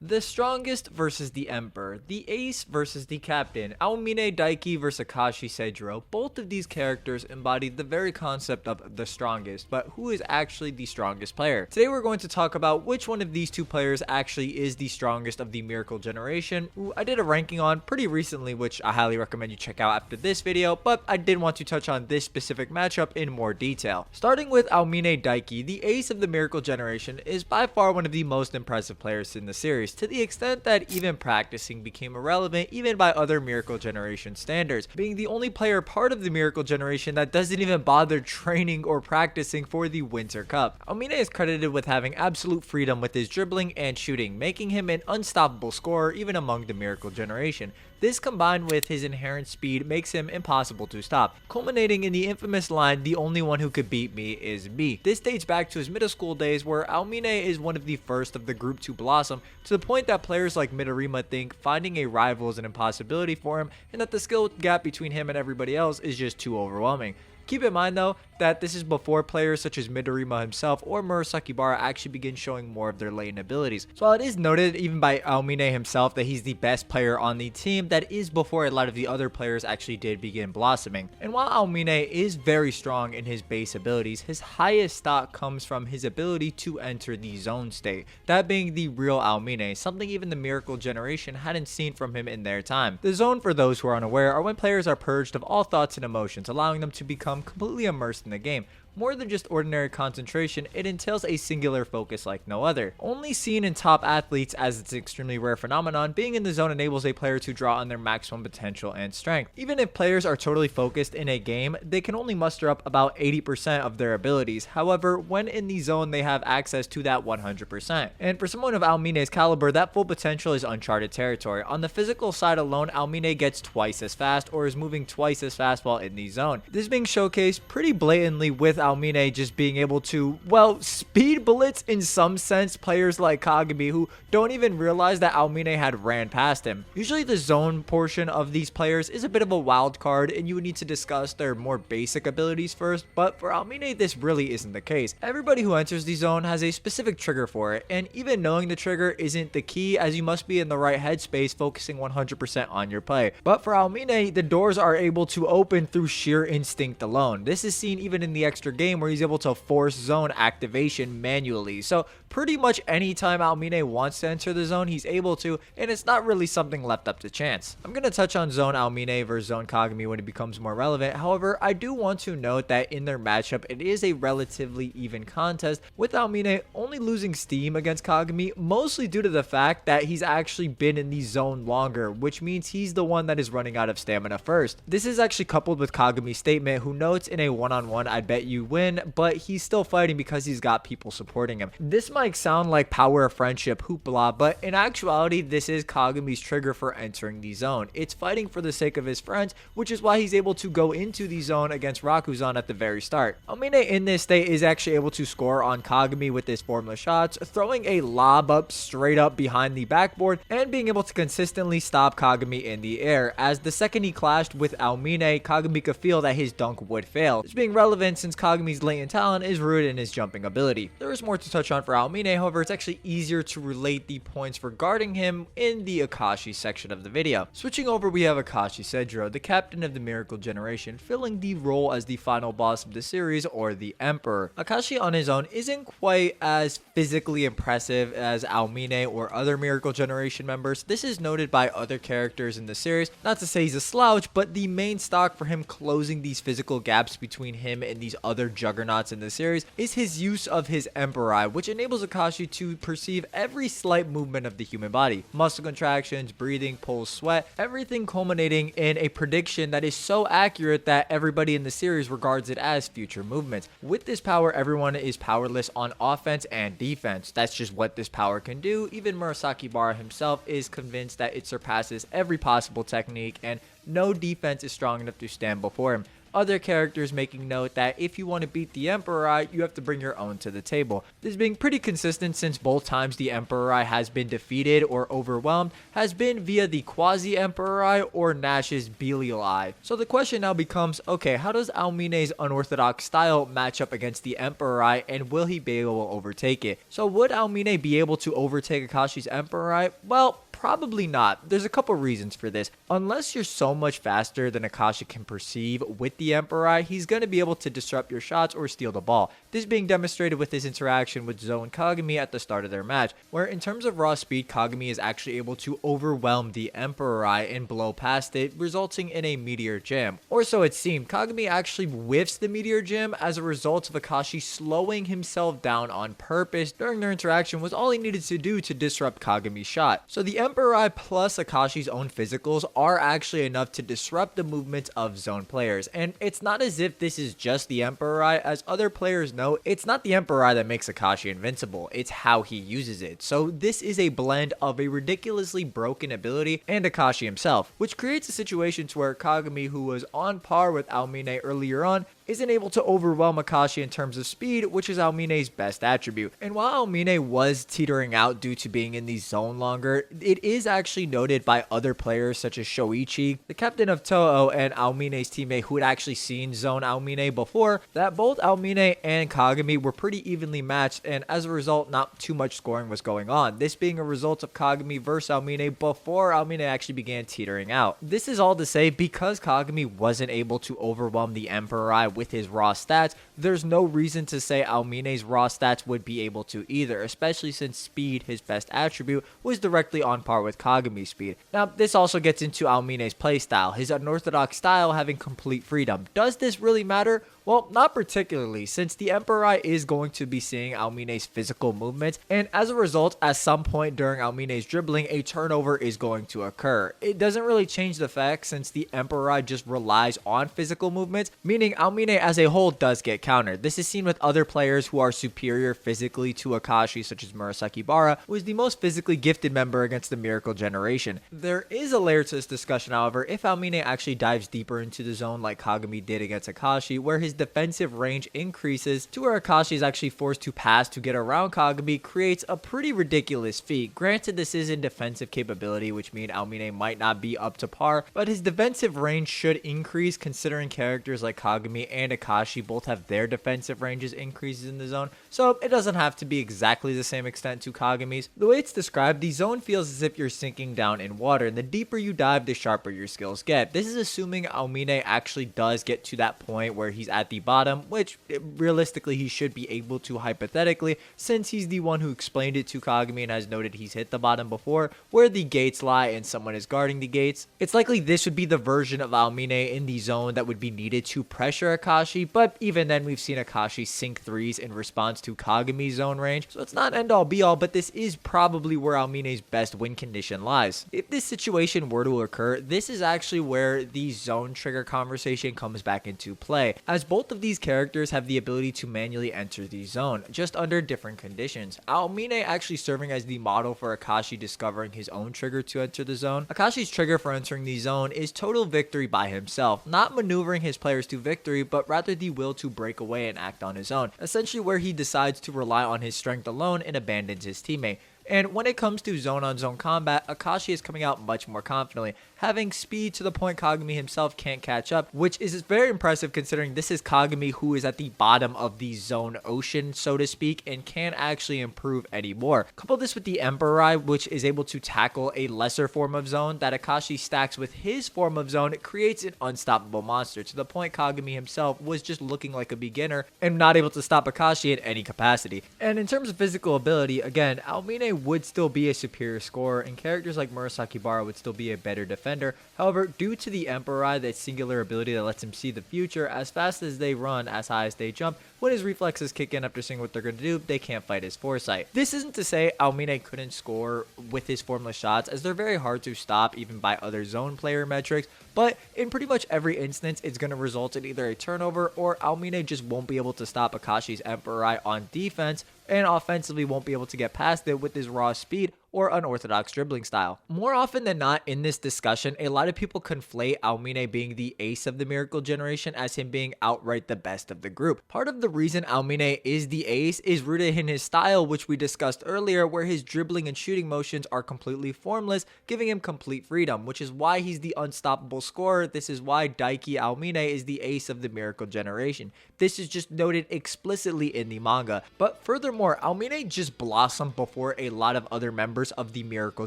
The strongest versus the Emperor, the ace versus the captain, Aomine Daiki versus Akashi Seijiro. Both of these characters embody the very concept of the strongest, but who is actually the strongest player? Today we're going to talk about which one of these two players actually is the strongest of the Miracle Generation, who I did a ranking on pretty recently, which I highly recommend you check out after this video, but I did want to touch on this specific matchup in more detail. Starting with Aomine Daiki, the ace of the Miracle Generation is by far one of the most impressive players in the series, to the extent that even practicing became irrelevant even by other Miracle Generation standards, being the only player part of the Miracle Generation that doesn't even bother training or practicing for the Winter Cup. Aomine is credited with having absolute freedom with his dribbling and shooting, making him an unstoppable scorer even among the Miracle Generation. This, combined with his inherent speed, makes him impossible to stop, culminating in the infamous line, "The only one who could beat me is me." This dates back to his middle school days, where Aomine is one of the first of the group to blossom, to the point that players like Midorima think finding a rival is an impossibility for him, and that the skill gap between him and everybody else is just too overwhelming. Keep in mind though, that this is before players such as Midorima himself or Murasaki actually begin showing more of their latent abilities. So while it is noted even by Aomine himself that he's the best player on the team, that is before a lot of the other players actually did begin blossoming. And while Aomine is very strong in his base abilities, his highest stock comes from his ability to enter the zone state, that being the real Aomine, something even the Miracle Generation hadn't seen from him in their time. The zone, for those who are unaware, are when players are purged of all thoughts and emotions, allowing them to become completely immersed in the game. More than just ordinary concentration, it entails a singular focus like no other. Only seen in top athletes, as it's an extremely rare phenomenon, being in the zone enables a player to draw on their maximum potential and strength. Even if players are totally focused in a game, they can only muster up about 80% of their abilities. However, when in the zone, they have access to that 100%. And for someone of Aomine's caliber, that full potential is uncharted territory. On the physical side alone, Aomine gets twice as fast, or is moving twice as fast while in the zone. This is being showcased pretty blatantly with Aomine just being able to, well, speed blitz in some sense players like Kagami, who don't even realize that Aomine had ran past him. Usually the zone portion of these players is a bit of a wild card, and you would need to discuss their more basic abilities first, but for Aomine this really isn't the case. Everybody who enters the zone has a specific trigger for it, and even knowing the trigger isn't the key, as you must be in the right headspace focusing 100% on your play. But for Aomine, the doors are able to open through sheer instinct alone. This is seen even in the extra game, where he's able to force zone activation manually. So pretty much anytime Aomine wants to enter the zone, he's able to, and it's not really something left up to chance. I'm going to touch on zone Aomine versus zone Kagami when it becomes more relevant. However, I do want to note that in their matchup, it is a relatively even contest, with Aomine only losing steam against Kagami, mostly due to the fact that he's actually been in the zone longer, which means he's the one that is running out of stamina first. This is actually coupled with Kagami's statement, who notes in a one-on-one, "I bet you win," but he's still fighting because he's got people supporting him. This might sound like power of friendship hoopla, but in actuality, this is Kagami's trigger for entering the zone. It's fighting for the sake of his friends, which is why he's able to go into the zone against Rakuzan at the very start. Aomine in this state is actually able to score on Kagami with his formless shots, throwing a lob up straight up behind the backboard, and being able to consistently stop Kagami in the air, as the second he clashed with Aomine, Kagami could feel that his dunk would fail. This being relevant since Kagami's latent talent is rooted in his jumping ability. There is more to touch on for Aomine, however, it's actually easier to relate the points regarding him in the Akashi section of the video. Switching over, we have Akashi Seijiro, the captain of the Miracle Generation, filling the role as the final boss of the series, or the Emperor. Akashi on his own isn't quite as physically impressive as Aomine or other Miracle Generation members. This is noted by other characters in the series. Not to say he's a slouch, but the main stock for him closing these physical gaps between him and these other juggernauts in the series is his use of his Emperor Eye, which enables Akashi to perceive every slight movement of the human body. Muscle contractions, breathing, pulse, sweat, everything culminating in a prediction that is so accurate that everybody in the series regards it as future movements. With this power, everyone is powerless on offense and defense. That's just what this power can do. Even Murasaki himself is convinced that it surpasses every possible technique, and no defense is strong enough to stand before him. other characters making note that if you want to beat the Emperor, you have to bring your own to the table. This being pretty consistent since both times the Emperor has been defeated or overwhelmed has been via the Quasi-Emperor or Nash's Belial Eye. So the question now becomes, okay, how does Aomine's unorthodox style match up against the Emperor, and will he be able to overtake it? So would Aomine be able to overtake Akashi's Emperor? Well, probably not. There's a couple reasons for this. Unless you're so much faster than Akashi can perceive with the Emperor, he's going to be able to disrupt your shots or steal the ball. This being demonstrated with his interaction with Zou and Kagami at the start of their match, where in terms of raw speed, Kagami is actually able to overwhelm the Emperor and blow past it, resulting in a Meteor Jam. Or so it seemed. Kagami actually whiffs the Meteor Jam as a result of Akashi slowing himself down on purpose during their interaction was all he needed to do to disrupt Kagami's shot. So the Emperor plus Akashi's own physicals are actually enough to disrupt the movements of zone players, and it's not as if this is just the Emperor. As other players know, it's not the Emperor that makes Akashi invincible, it's how he uses it. So this is a blend of a ridiculously broken ability and Akashi himself, which creates a situation to where Kagami, who was on par with Aomine earlier on, isn't able to overwhelm Akashi in terms of speed, which is Aomine's best attribute. And while Aomine was teetering out due to being in the zone longer, it is actually noted by other players such as Shoichi, the captain of Toho, and Aomine's teammate who had actually seen zone Aomine before, that both Aomine and Kagami were pretty evenly matched, and as a result, not too much scoring was going on. This being a result of Kagami versus Aomine before Aomine actually began teetering out. This is all to say, because Kagami wasn't able to overwhelm the Emperor with his raw stats, there's no reason to say Aomine's raw stats would be able to either, especially since speed, his best attribute, was directly on par with Kagami's speed. Now, this also gets into Aomine's playstyle, his unorthodox style having complete freedom. Does this really matter? Well, not particularly, since the Emperor is going to be seeing Aomine's physical movements, and as a result, at some point during Aomine's dribbling, a turnover is going to occur. It doesn't really change the fact since the Emperor just relies on physical movements, meaning Aomine as a whole does get countered. This is seen with other players who are superior physically to Akashi, such as Murasaki Bara, who is the most physically gifted member against the Miracle Generation. There is a layer to this discussion, however, if Aomine actually dives deeper into the zone like Kagami did against Akashi, where his defensive range increases to where Akashi is actually forced to pass to get around Kagami, creates a pretty ridiculous feat. Granted, this is in defensive capability, which means Aomine might not be up to par, but his defensive range should increase considering characters like Kagami and Akashi both have their defensive ranges increases in the zone, so it doesn't have to be exactly the same extent to Kagami's. The way it's described, the zone feels as if you're sinking down in water, and the deeper you dive, the sharper your skills get. This is assuming Aomine actually does get to that point where he's at the bottom, which realistically he should be able to hypothetically, since he's the one who explained it to Kagami and has noted he's hit the bottom before, where the gates lie and someone is guarding the gates. It's likely this would be the version of Aomine in the zone that would be needed to pressure Akashi, but even then we've seen Akashi sink threes in response to Kagami's zone range, so it's not end all be all, but this is probably where Aomine's best win condition lies. If this situation were to occur, this is actually where the zone trigger conversation comes back into play, as both of these characters have the ability to manually enter the zone, just under different conditions. Aomine actually serving as the model for Akashi discovering his own trigger to enter the zone. Akashi's trigger for entering the zone is total victory by himself, not maneuvering his players to victory, but rather the will to break away and act on his own, essentially where he decides to rely on his strength alone and abandons his teammate. And when it comes to zone-on-zone combat, Akashi is coming out much more confidently, having speed to the point Kagami himself can't catch up, which is very impressive considering this is Kagami who is at the bottom of the zone ocean, so to speak, and can't actually improve anymore. Couple this with the Emperor, which is able to tackle a lesser form of zone that Akashi stacks with his form of zone, it creates an unstoppable monster, to the point Kagami himself was just looking like a beginner and not able to stop Akashi in any capacity. And in terms of physical ability, again, Aomine would still be a superior scorer, and characters like Murasaki Bara would still be a better defender. However, due to the Emperor, that singular ability that lets him see the future, as fast as they run, as high as they jump, when his reflexes kick in after seeing what they're going to do, they can't fight his foresight. This isn't to say Aomine couldn't score with his formless shots, as they're very hard to stop even by other zone player metrics, but in pretty much every instance, it's going to result in either a turnover or Aomine just won't be able to stop Akashi's Emperor on defense, and offensively won't be able to get past it with his raw speed or unorthodox dribbling style. More often than not in this discussion, a lot of people conflate Aomine being the ace of the Miracle Generation as him being outright the best of the group. Part of the reason Aomine is the ace is rooted in his style, which we discussed earlier, where his dribbling and shooting motions are completely formless, giving him complete freedom, which is why he's the unstoppable scorer. This is why Daiki Aomine is the ace of the Miracle Generation. This is just noted explicitly in the manga. But furthermore, Aomine just blossomed before a lot of other members of the Miracle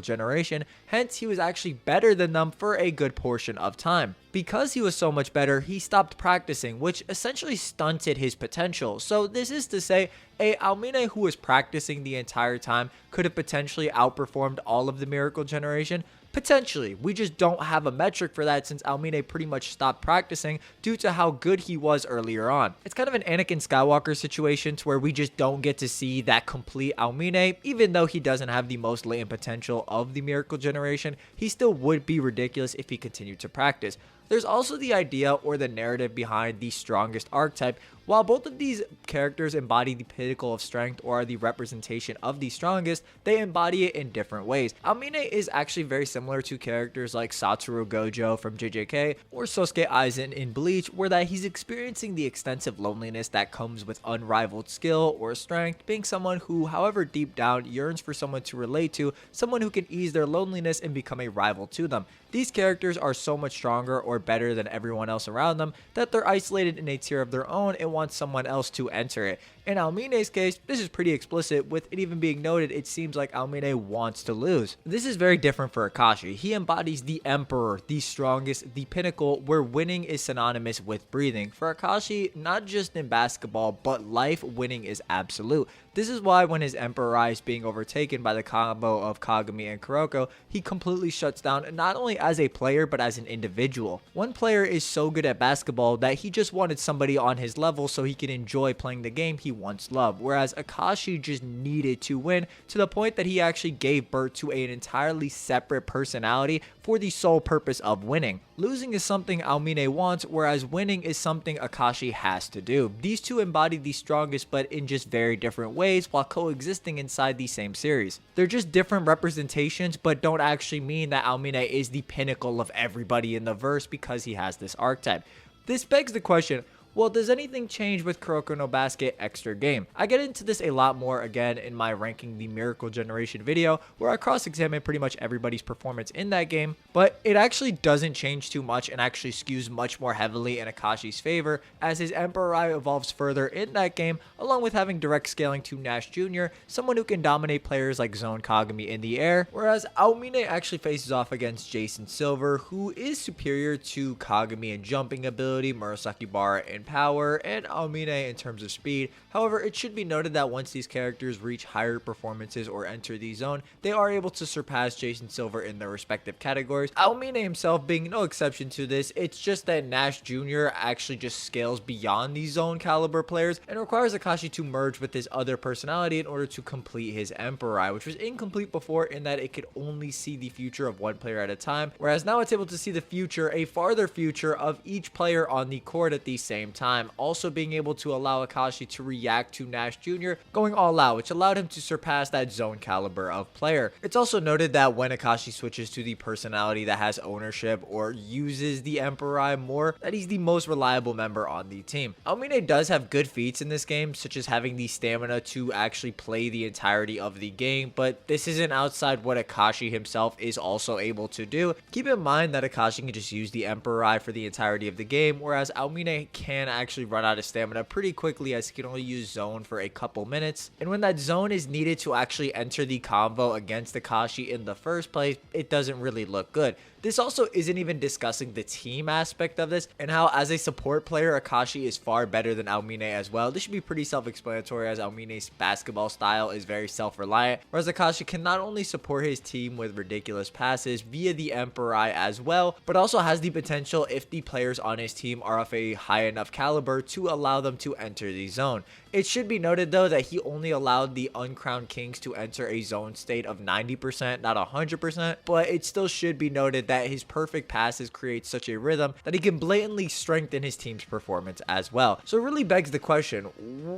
Generation, hence he was actually better than them for a good portion of time. Because he was so much better, he stopped practicing, which essentially stunted his potential. So this is to say, a Aomine who was practicing the entire time could have potentially outperformed all of the Miracle Generation. Potentially. We just don't have a metric for that since Aomine pretty much stopped practicing due to how good he was earlier on. It's kind of an Anakin Skywalker situation to where we just don't get to see that complete Aomine. Even though he doesn't have the most latent potential of the Miracle Generation, he still would be ridiculous if he continued to practice. There's also the idea or the narrative behind the strongest archetype. While both of these characters embody the pinnacle of strength or are the representation of the strongest, they embody it in different ways. Aomine is actually very similar to characters like Satoru Gojo from JJK or Sosuke Aizen in Bleach, where that he's experiencing the extensive loneliness that comes with unrivaled skill or strength, being someone who, however deep down, yearns for someone to relate to, someone who can ease their loneliness and become a rival to them. These characters are so much stronger or better than everyone else around them that they're isolated in a tier of their own and want someone else to enter it. In Aomine's case, this is pretty explicit, with it even being noted it seems like Aomine wants to lose. This is very different for Akashi. He embodies the emperor, the strongest, the pinnacle, where winning is synonymous with breathing. For Akashi, not just in basketball, but life, winning is absolute. This is why when his Emperor Eye is being overtaken by the combo of Kagami and Kuroko, he completely shuts down not only as a player but as an individual. One player is so good at basketball that he just wanted somebody on his level so he can enjoy playing the game he once loved, whereas Akashi just needed to win to the point that he actually gave birth to an entirely separate personality for the sole purpose of winning. Losing is something Aomine wants, whereas winning is something Akashi has to do. These two embody the strongest but in just very different ways while coexisting inside the same series. They're just different representations but don't actually mean that Aomine is the pinnacle of everybody in the verse because he has this archetype. This begs the question, well, does anything change with Kuroko no Basket Extra Game? I get into this a lot more again in my ranking the Miracle Generation video, where I cross-examine pretty much everybody's performance in that game, but it actually doesn't change too much and actually skews much more heavily in Akashi's favor as his Emperor Eye evolves further in that game, along with having direct scaling to Nash Jr., someone who can dominate players like Zone Kagami in the air, whereas Aomine actually faces off against Jason Silver, who is superior to Kagami in jumping ability, Murasaki Bara in power, and Aomine in terms of speed. However, it should be noted that once these characters reach higher performances or enter the zone, they are able to surpass Jason Silver in their respective categories. Aomine himself being no exception to this. It's just that Nash Jr. actually just scales beyond these zone caliber players and requires Akashi to merge with his other personality in order to complete his Emperor Eye, which was incomplete before in that it could only see the future of one player at a time, whereas now it's able to see the future, a farther future of each player on the court at the same time, also being able to allow Akashi to react to Nash Jr. going all out, which allowed him to surpass that zone caliber of player. It's also noted that when Akashi switches to the personality that has ownership or uses the Emperor Eye more, that he's the most reliable member on the team. Aomine does have good feats in this game, such as having the stamina to actually play the entirety of the game, but this isn't outside what Akashi himself is also able to do. Keep in mind that Akashi can just use the Emperor Eye for the entirety of the game, whereas Aomine can actually run out of stamina pretty quickly as he can only use zone for a couple minutes, and when that zone is needed to actually enter the combo against Akashi in the first place, it doesn't really look good. This also isn't even discussing the team aspect of this and how as a support player Akashi is far better than Aomine as well. This should be pretty self-explanatory as Aomine's basketball style is very self-reliant, whereas Akashi can not only support his team with ridiculous passes via the Emperor Eye as well, but also has the potential, if the players on his team are of a high enough enough caliber to allow them to enter the zone. It should be noted though that he only allowed the uncrowned kings to enter a zone state of 90%, not 100%, but it still should be noted that his perfect passes create such a rhythm that he can blatantly strengthen his team's performance as well. So it really begs the question,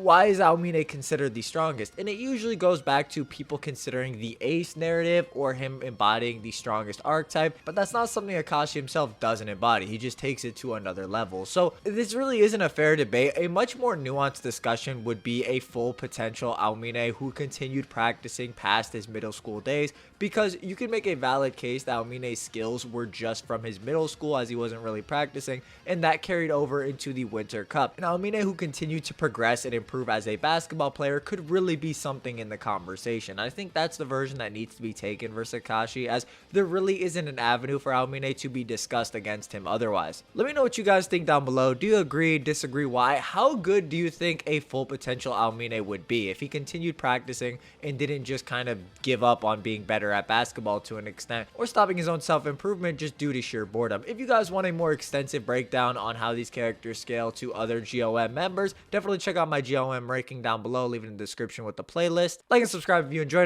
why is Aomine considered the strongest? And it usually goes back to people considering the ace narrative or him embodying the strongest archetype, but that's not something Akashi himself doesn't embody. He just takes it to another level. So this really isn't a fair debate. A much more nuanced discussion would be a full potential Aomine who continued practicing past his middle school days, because you can make a valid case that Aomine's skills were just from his middle school as he wasn't really practicing, and that carried over into the Winter Cup. And Aomine who continued to progress and improve as a basketball player could really be something in the conversation. I think that's the version that needs to be taken versus Akashi, as there really isn't an avenue for Aomine to be discussed against him otherwise. Let me know what you guys think down below. Do you agree, disagree, why? How good do you think a full potential Aomine would be if he continued practicing and didn't just kind of give up on being better at basketball to an extent, or stopping his own self-improvement just due to sheer boredom? If you guys want a more extensive breakdown on how these characters scale to other GOM members, definitely check out my GOM ranking down below. Leave it in the description with the playlist. Like and subscribe if you enjoyed.